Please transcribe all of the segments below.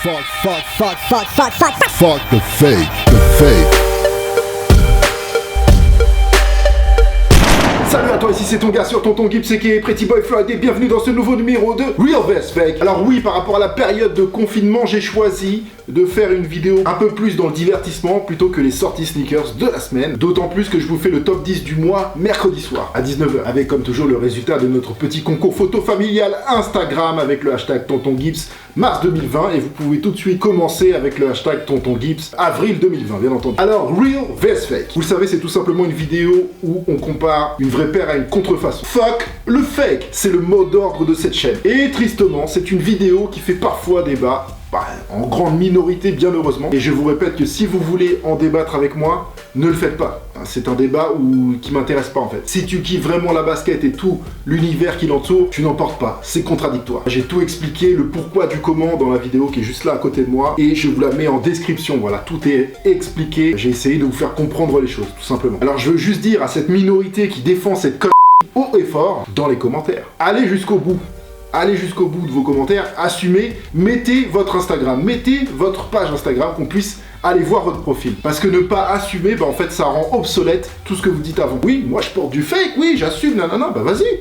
Fuck the fake, Salut à toi, ici c'est ton gars sur Tonton Gibbs aka Pretty Boy Floyd et bienvenue dans ce nouveau numéro de Real vs Fake. Alors oui, par rapport à la période de confinement, j'ai choisi de faire une vidéo un peu plus dans le divertissement plutôt que les sorties sneakers de la semaine. D'autant plus que je vous fais le top 10 du mois mercredi soir à 19h avec comme toujours le résultat de notre petit concours photo familial Instagram avec le hashtag Tonton Gibbs mars 2020 et vous pouvez tout de suite commencer avec le hashtag Tonton Gibbs avril 2020 bien entendu. Alors Real vs Fake, vous le savez, c'est tout simplement une vidéo où on compare une vraie paire à une contrefaçon. Fuck le fake, c'est le mot d'ordre de cette chaîne. Et tristement, c'est une vidéo qui fait parfois débat, en grande minorité bien heureusement. Et je vous répète que si vous voulez en débattre avec moi, ne le faites pas. C'est un débat qui m'intéresse pas en fait. Si tu kiffes vraiment la basket et tout l'univers qui l'entoure, tu n'en portes pas. C'est contradictoire. J'ai tout expliqué, le pourquoi du comment dans la vidéo qui est juste là à côté de moi. Et je vous la mets en description. Voilà, tout est expliqué. J'ai essayé de vous faire comprendre les choses, tout simplement. Alors je veux juste dire à cette minorité qui défend cette connerie haut et fort dans les commentaires. Allez jusqu'au bout. Allez jusqu'au bout de vos commentaires, assumez, mettez votre Instagram, mettez votre page Instagram, qu'on puisse aller voir votre profil. Parce que ne pas assumer, en fait, ça rend obsolète tout ce que vous dites avant. Oui, moi je porte du fake, oui, j'assume, nanana, vas-y.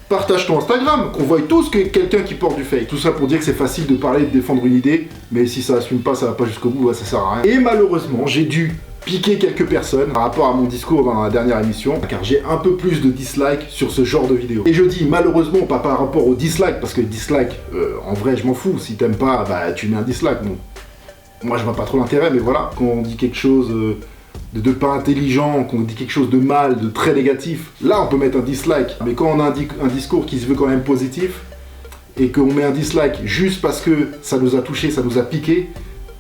Partage ton Instagram, qu'on voie tous quelqu'un qui porte du fake. Tout ça pour dire que c'est facile de parler, de défendre une idée, mais si ça assume pas, ça va pas jusqu'au bout, ça sert à rien. Et malheureusement, j'ai dû piquer quelques personnes par rapport à mon discours dans la dernière émission, car j'ai un peu plus de dislikes sur ce genre de vidéo. Et je dis malheureusement pas par rapport aux dislikes, parce que les dislikes, en vrai je m'en fous, si t'aimes pas, tu mets un dislike, bon. Moi je vois pas trop l'intérêt, mais voilà, quand on dit quelque chose de pas intelligent, qu'on dit quelque chose de mal, de très négatif, là on peut mettre un dislike. Mais quand on a un discours qui se veut quand même positif, et qu'on met un dislike juste parce que ça nous a touché, ça nous a piqué,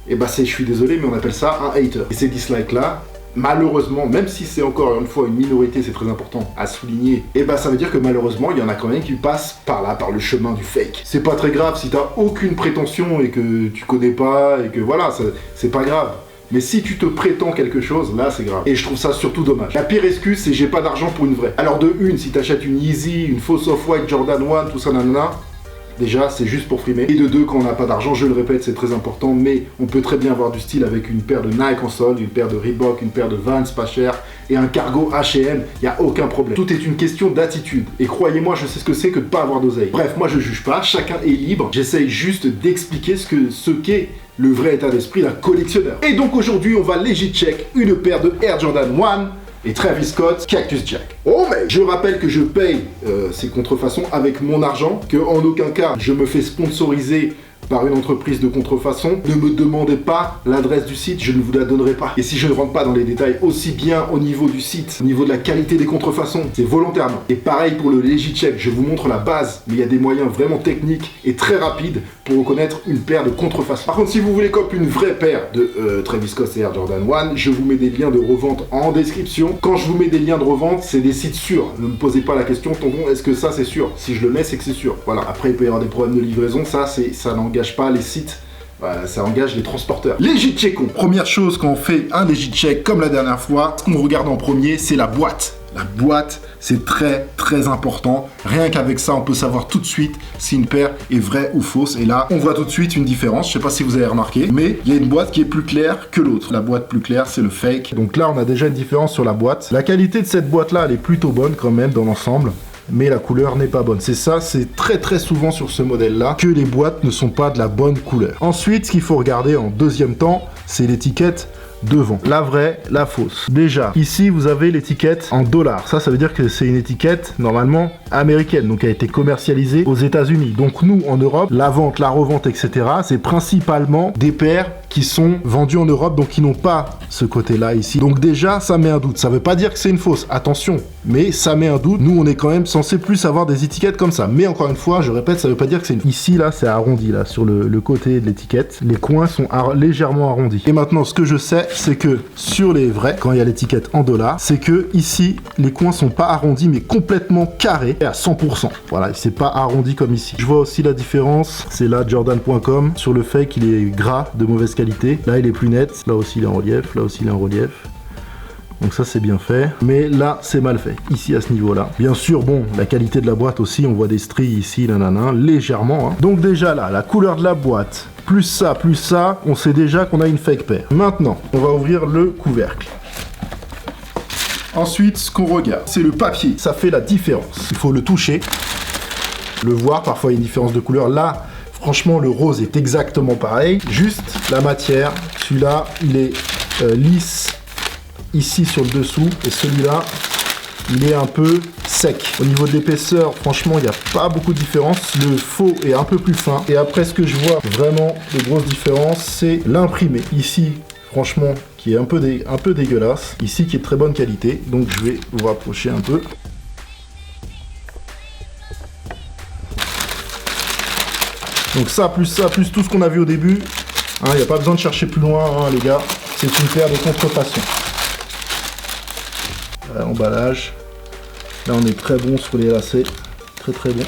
et je suis désolé, mais on appelle ça un hater. Et ces dislikes-là, malheureusement, même si c'est encore une fois une minorité, c'est très important à souligner, ça veut dire que malheureusement, il y en a quand même qui passent par là, par le chemin du fake. C'est pas très grave si t'as aucune prétention et que tu connais pas, et que voilà, c'est pas grave. Mais si tu te prétends quelque chose, là c'est grave. Et je trouve ça surtout dommage. La pire excuse, c'est j'ai pas d'argent pour une vraie. Alors de une, si t'achètes une Yeezy, une fausse Off-White Jordan 1, tout ça, nanana, déjà, c'est juste pour frimer. Et de deux, quand on n'a pas d'argent, je le répète, c'est très important, mais on peut très bien avoir du style avec une paire de Nike en solde, une paire de Reebok, une paire de Vans pas cher, et un cargo H&M, il n'y a aucun problème. Tout est une question d'attitude. Et croyez-moi, je sais ce que c'est que de pas avoir d'oseille. Bref, moi je juge pas, chacun est libre. J'essaye juste d'expliquer ce qu'est le vrai état d'esprit d'un collectionneur. Et donc aujourd'hui, on va legit check une paire de Air Jordan 1 et Travis Scott Cactus Jack. Oh mais je rappelle que je paye ces contrefaçons avec mon argent, que en aucun cas je me fais sponsoriser par une entreprise de contrefaçon. Ne me demandez pas l'adresse du site, je ne vous la donnerai pas. Et si je ne rentre pas dans les détails aussi bien au niveau du site, au niveau de la qualité des contrefaçons, c'est volontairement. Et pareil pour le legit check, je vous montre la base, mais il y a des moyens vraiment techniques et très rapides pour reconnaître une paire de contrefaçons. Par contre, si vous voulez copier une vraie paire de Travis Scott et Air Jordan 1, je vous mets des liens de revente en description. Quand je vous mets des liens de revente, c'est des sites sûrs. Ne me posez pas la question, tonton, est-ce que ça c'est sûr? Si je le mets, c'est que c'est sûr. Voilà. Après, il peut y avoir des problèmes de livraison, ça n'engage pas les sites. Voilà, ça engage les transporteurs. Legit checkons. Première chose quand on fait un legit check comme la dernière fois, ce qu'on regarde en premier, c'est la boîte. La boîte, c'est très très important. Rien qu'avec ça, on peut savoir tout de suite si une paire est vraie ou fausse. Et là, on voit tout de suite une différence. Je sais pas si vous avez remarqué, mais il y a une boîte qui est plus claire que l'autre. La boîte plus claire, c'est le fake. Donc là, on a déjà une différence sur la boîte. La qualité de cette boîte-là, elle est plutôt bonne quand même dans l'ensemble. Mais la couleur n'est pas bonne. C'est très très souvent sur ce modèle-là que les boîtes ne sont pas de la bonne couleur. Ensuite, ce qu'il faut regarder en deuxième temps, c'est l'étiquette devant. La vraie, la fausse. Déjà, ici, vous avez l'étiquette en dollars. Ça veut dire que c'est une étiquette, normalement, américaine. Donc, elle a été commercialisée aux États-Unis. Donc, nous, en Europe, la vente, la revente, etc., c'est principalement des paires qui sont vendues en Europe, donc qui n'ont pas ce côté-là ici. Donc déjà, ça met un doute. Ça veut pas dire que c'est une fausse, attention, mais ça met un doute. Nous, on est quand même censé plus avoir des étiquettes comme ça. Mais encore une fois, je répète, ça veut pas dire que c'est une... Ici, là, c'est arrondi, là, sur le côté de l'étiquette. Les coins sont légèrement arrondis. Et maintenant, ce que je sais, c'est que sur les vrais, quand il y a l'étiquette en dollars, c'est que ici, les coins sont pas arrondis, mais complètement carrés à 100%. Voilà, c'est pas arrondi comme ici. Je vois aussi la différence, c'est là, jordan.com. Sur le fake, il est gras, de mauvaise qualité. Là, il est plus net. Là aussi, il est en relief. Là aussi, il est en relief. Donc ça, c'est bien fait. Mais là, c'est mal fait. Ici, à ce niveau-là. Bien sûr, bon, la qualité de la boîte aussi, on voit des stries ici, nanana, légèrement. Hein. Donc déjà là, la couleur de la boîte, Plus ça, on sait déjà qu'on a une fake paire. Maintenant, on va ouvrir le couvercle. Ensuite, ce qu'on regarde, c'est le papier. Ça fait la différence. Il faut le toucher, le voir. Parfois, il y a une différence de couleur. Là, franchement, le rose est exactement pareil. Juste la matière. Celui-là, il est lisse ici sur le dessous. Et celui-là, il est un peu sec. Au niveau de l'épaisseur, franchement, il n'y a pas beaucoup de différence. Le faux est un peu plus fin. Et après, ce que je vois vraiment de grosses différences, c'est l'imprimé. Ici, franchement, qui est un peu dégueulasse. Ici, qui est de très bonne qualité. Donc, je vais vous rapprocher un peu. Donc ça, plus tout ce qu'on a vu au début. Il n'y a pas besoin de chercher plus loin, les gars. C'est une paire de contrefaçon. Emballage. Là, on est très bon sur les lacets. Très bon.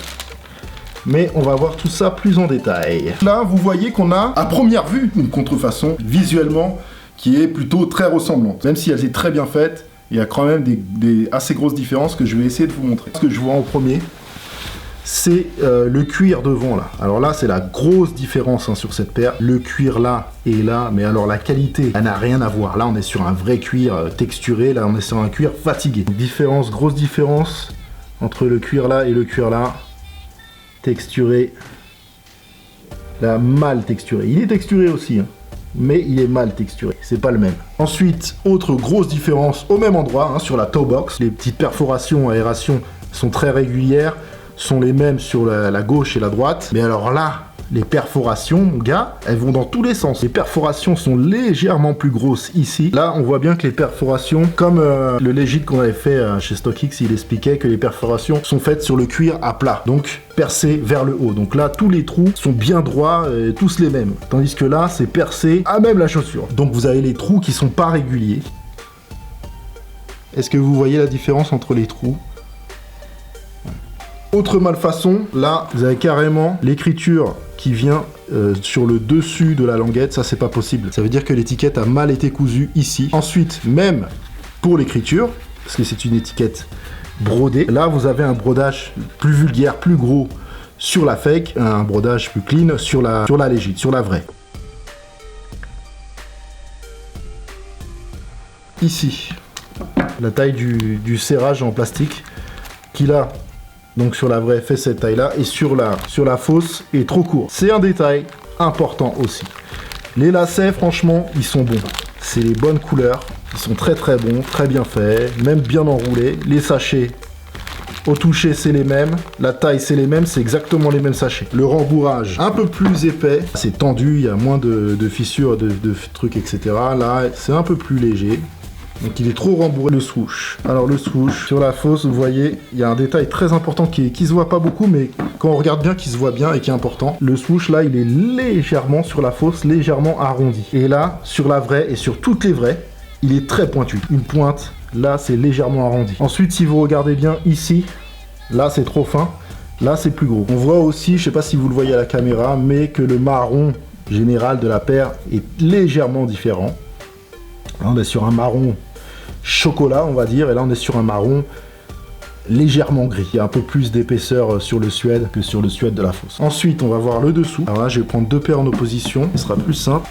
Mais on va voir tout ça plus en détail. Là, vous voyez qu'on a, à première vue, une contrefaçon visuellement qui est plutôt très ressemblante. Même si elle est très bien faite, il y a quand même des assez grosses différences que je vais essayer de vous montrer. Ce que je vois en premier, c'est le cuir devant là. Alors là, c'est la grosse différence sur cette paire. Le cuir là et là, mais alors la qualité, elle n'a rien à voir. Là, on est sur un vrai cuir texturé. Là, on est sur un cuir fatigué. Grosse différence entre le cuir là et le cuir là. Texturé. Là, mal texturé. Il est texturé aussi, mais il est mal texturé. C'est pas le même. Ensuite, autre grosse différence au même endroit, sur la toe box. Les petites perforations, aération sont très régulières. Sont les mêmes sur la gauche et la droite. Mais alors là, les perforations, mon gars, elles vont dans tous les sens. Les perforations sont légèrement plus grosses ici. Là, on voit bien que les perforations, comme le Legit qu'on avait fait chez StockX, il expliquait que les perforations sont faites sur le cuir à plat. Donc, percées vers le haut. Donc là, tous les trous sont bien droits, tous les mêmes. Tandis que là, c'est percé à même la chaussure. Donc, vous avez les trous qui sont pas réguliers. Est-ce que vous voyez la différence entre les trous ? Autre malfaçon, là, vous avez carrément l'écriture qui vient sur le dessus de la languette. Ça, c'est pas possible. Ça veut dire que l'étiquette a mal été cousue ici. Ensuite, même pour l'écriture, parce que c'est une étiquette brodée, là, vous avez un brodage plus vulgaire, plus gros sur la fake, un brodage plus clean sur la Legit, sur la vraie. Ici, la taille du serrage en plastique, qui là, donc sur la vraie fait cette taille là, et sur la fausse est trop court. C'est un détail important aussi. Les lacets, franchement, ils sont bons. C'est les bonnes couleurs, ils sont très bons, très bien faits, même bien enroulés. Les sachets, au toucher, c'est les mêmes. La taille, c'est les mêmes, c'est exactement les mêmes sachets. Le rembourrage, un peu plus épais, c'est tendu, il y a moins de fissures, de trucs, etc. Là, c'est un peu plus léger. Donc il est trop rembourré. Le swoosh. Alors le swoosh, sur la fausse, vous voyez, il y a un détail très important qui se voit pas beaucoup, mais quand on regarde bien, qui se voit bien et qui est important. Le swoosh, là, il est légèrement, sur la fausse, légèrement arrondi. Et là, sur la vraie et sur toutes les vraies, il est très pointu. Une pointe, là, c'est légèrement arrondi. Ensuite, si vous regardez bien ici, là, c'est trop fin. Là, c'est plus gros. On voit aussi, je sais pas si vous le voyez à la caméra, mais que le marron général de la paire est légèrement différent. Là, on est sur un marron chocolat, on va dire, et là, on est sur un marron légèrement gris. Il y a un peu plus d'épaisseur sur le suède que sur le suède de la fausse. Ensuite, on va voir le dessous. Alors là, je vais prendre deux paires en opposition. Ce sera plus simple.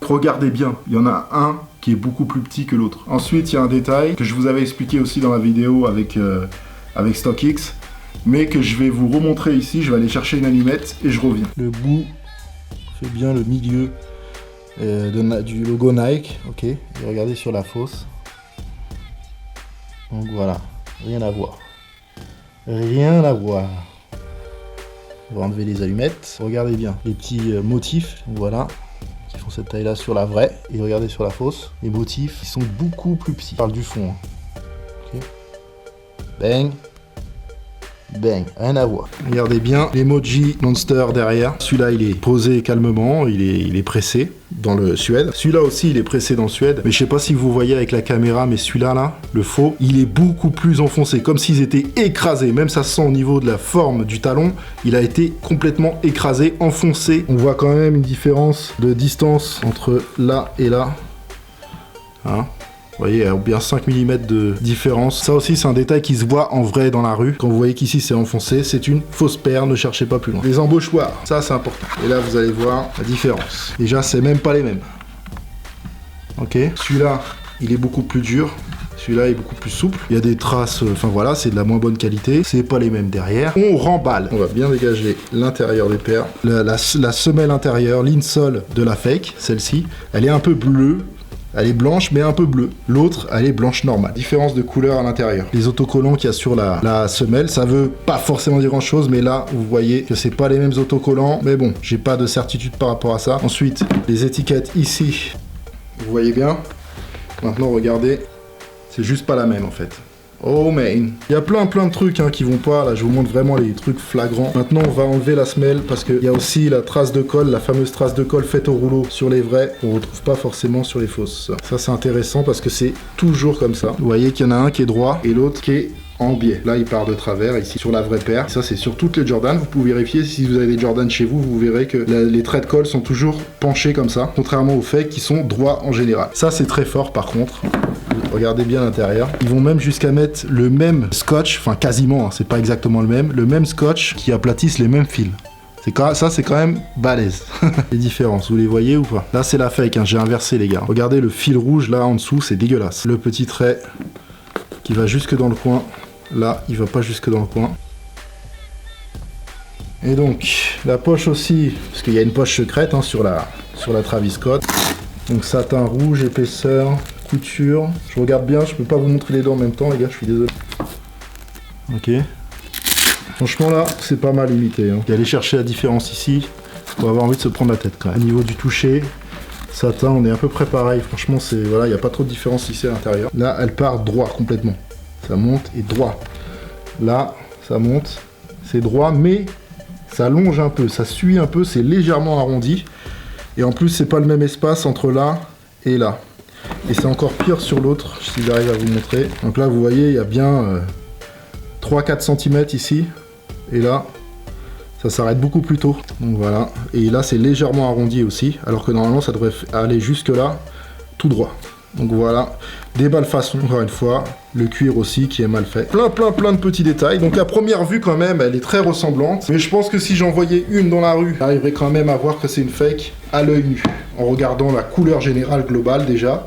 Regardez bien, il y en a un qui est beaucoup plus petit que l'autre. Ensuite, il y a un détail que je vous avais expliqué aussi dans la vidéo avec StockX, mais que je vais vous remontrer ici. Je vais aller chercher une allumette et je reviens. Le bout fait bien le milieu du logo Nike, ok, et regardez sur la fausse. Donc voilà, rien à voir. Rien à voir. On va enlever les allumettes. Regardez bien les petits motifs, voilà, qui font cette taille-là sur la vraie. Et regardez sur la fausse, les motifs, ils sont beaucoup plus petits. Je parle du fond. Ok. Bang. Bang, rien à voir. Regardez bien l'emoji Monster derrière. Celui-là, il est posé calmement, il est pressé dans le suède. Celui-là aussi, il est pressé dans le suède. Mais je sais pas si vous voyez avec la caméra, mais celui-là, là, le faux, il est beaucoup plus enfoncé, comme s'ils étaient écrasés. Même ça se sent au niveau de la forme du talon, il a été complètement écrasé, enfoncé. On voit quand même une différence de distance entre là et là. Hein. Vous voyez, il y a bien 5 mm de différence. Ça aussi, c'est un détail qui se voit en vrai dans la rue. Quand vous voyez qu'ici, c'est enfoncé, c'est une fausse paire, ne cherchez pas plus loin. Les embauchoirs, ça, c'est important. Et là, vous allez voir la différence. Déjà, c'est même pas les mêmes. Ok, celui-là, il est beaucoup plus dur. Celui-là est beaucoup plus souple. Il y a des traces, enfin voilà, c'est de la moins bonne qualité. C'est pas les mêmes derrière. On remballe. On va bien dégager l'intérieur des paires. La semelle intérieure, l'insole de la fake, celle-ci, elle est un peu bleue. Elle est blanche, mais un peu bleue. L'autre, elle est blanche normale. Différence de couleur à l'intérieur. Les autocollants qu'il y a sur la semelle, ça veut pas forcément dire grand-chose, mais là, vous voyez que c'est pas les mêmes autocollants. Mais bon, j'ai pas de certitude par rapport à ça. Ensuite, les étiquettes ici, vous voyez bien. Maintenant, regardez. C'est juste pas la même en fait. Oh man. Il y a plein de trucs qui vont pas. Là, je vous montre vraiment les trucs flagrants. Maintenant, on va enlever la semelle parce qu'il y a aussi la trace de colle, la fameuse trace de colle faite au rouleau sur les vrais. On retrouve pas forcément sur les fausses. Ça, c'est intéressant parce que c'est toujours comme ça. Vous voyez qu'il y en a un qui est droit et l'autre qui est en biais. Là, il part de travers ici sur la vraie paire. Ça, c'est sur toutes les Jordan. Vous pouvez vérifier si vous avez des Jordan chez vous, vous verrez que les traits de colle sont toujours penchés comme ça, contrairement aux fakes qui sont droits en général. Ça, c'est très fort par contre. Regardez bien l'intérieur. Ils vont même jusqu'à mettre le même scotch, enfin quasiment, c'est pas exactement le même scotch qui aplatisse les mêmes fils. Ça, c'est quand même balèze. Les différences, vous les voyez ou pas? Là, c'est la fake, j'ai inversé les gars. Regardez le fil rouge là en dessous, c'est dégueulasse. Le petit trait qui va jusque dans le coin. Là, il va pas jusque dans le coin. Et donc, la poche aussi, parce qu'il y a une poche secrète sur la Travis Scott. Donc, satin rouge, épaisseur, couture. Je regarde bien, je peux pas vous montrer les dents en même temps, les gars, je suis désolé. Ok. Franchement, là, c'est pas mal imité. Et aller chercher la différence ici, faut avoir envie de se prendre la tête quand même. Au niveau du toucher, satin, on est à peu près pareil. Franchement, c'est voilà, il n'y a pas trop de différence ici à l'intérieur. Là, elle part droit complètement. Ça monte et droit. Là, ça monte, c'est droit, mais ça longe un peu, ça suit un peu, c'est légèrement arrondi. Et en plus, c'est pas le même espace entre là et là. Et c'est encore pire sur l'autre, si j'arrive à vous montrer. Donc là, vous voyez, il y a bien 3-4 cm ici. Et là, ça s'arrête beaucoup plus tôt. Donc voilà. Et là, c'est légèrement arrondi aussi, alors que normalement, ça devrait aller jusque là, tout droit. Donc voilà, des malfaçons, encore une fois, le cuir aussi qui est mal fait. Plein de petits détails. Donc à première vue quand même, elle est très ressemblante. Mais je pense que si j'en voyais une dans la rue, j'arriverais quand même à voir que c'est une fake à l'œil nu. En regardant la couleur générale globale déjà.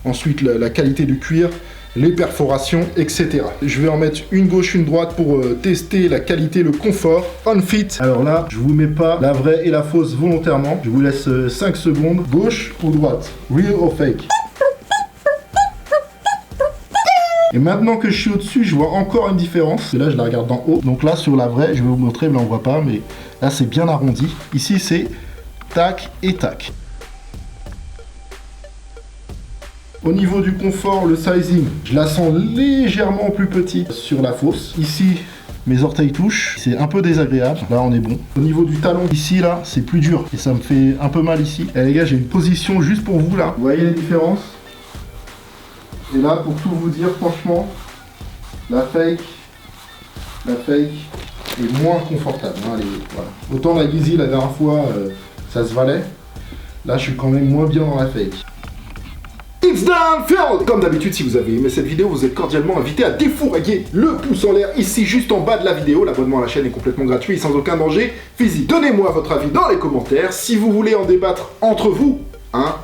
Ensuite la qualité du cuir, les perforations, etc. Je vais en mettre une gauche, une droite pour tester la qualité, le confort. On fit. Alors là, je vous mets pas la vraie et la fausse volontairement. Je vous laisse 5 secondes. Gauche ou droite? Real or fake? Et maintenant que je suis au-dessus, je vois encore une différence. Et là, je la regarde d'en haut. Donc là, sur la vraie, je vais vous montrer, mais on voit pas. Mais là, c'est bien arrondi. Ici, c'est tac et tac. Au niveau du confort, le sizing, je la sens légèrement plus petite sur la fausse. Ici, mes orteils touchent. C'est un peu désagréable. Là, on est bon. Au niveau du talon, ici, là, c'est plus dur. Et ça me fait un peu mal ici. Et les gars, j'ai une position juste pour vous, là. Vous voyez les différences? Et là, pour tout vous dire, franchement, la fake est moins confortable. Voilà. Autant la Yeezy, la dernière fois, ça se valait. Là, je suis quand même moins bien dans la fake. It's done, Phil! Comme d'habitude, si vous avez aimé cette vidéo, vous êtes cordialement invité à défourailler le pouce en l'air ici, juste en bas de la vidéo. L'abonnement à la chaîne est complètement gratuit et sans aucun danger physique. Donnez-moi votre avis dans les commentaires. Si vous voulez en débattre entre vous,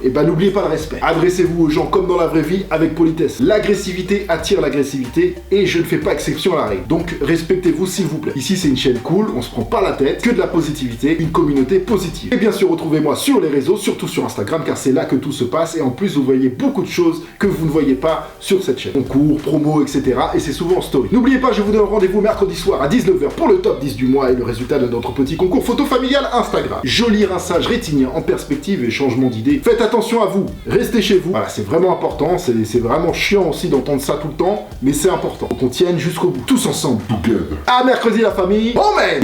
et ben n'oubliez pas le respect. Adressez-vous aux gens comme dans la vraie vie avec politesse. L'agressivité attire l'agressivité et je ne fais pas exception à la règle. Donc respectez-vous s'il vous plaît. Ici c'est une chaîne cool, on se prend pas la tête, que de la positivité, une communauté positive. Et bien sûr retrouvez-moi sur les réseaux, surtout sur Instagram car c'est là que tout se passe et en plus vous voyez beaucoup de choses que vous ne voyez pas sur cette chaîne. Concours, promos, etc. Et c'est souvent en story. N'oubliez pas, je vous donne rendez-vous mercredi soir à 19h pour le top 10 du mois et le résultat de notre petit concours photo familial Instagram. Joli rinçage rétinien en perspective et changement d'idée. Faites attention à vous, restez chez vous. Voilà, c'est vraiment important, c'est vraiment chiant aussi d'entendre ça tout le temps, mais c'est important. Qu'on tienne jusqu'au bout, tous ensemble. À mercredi la famille. Oh man!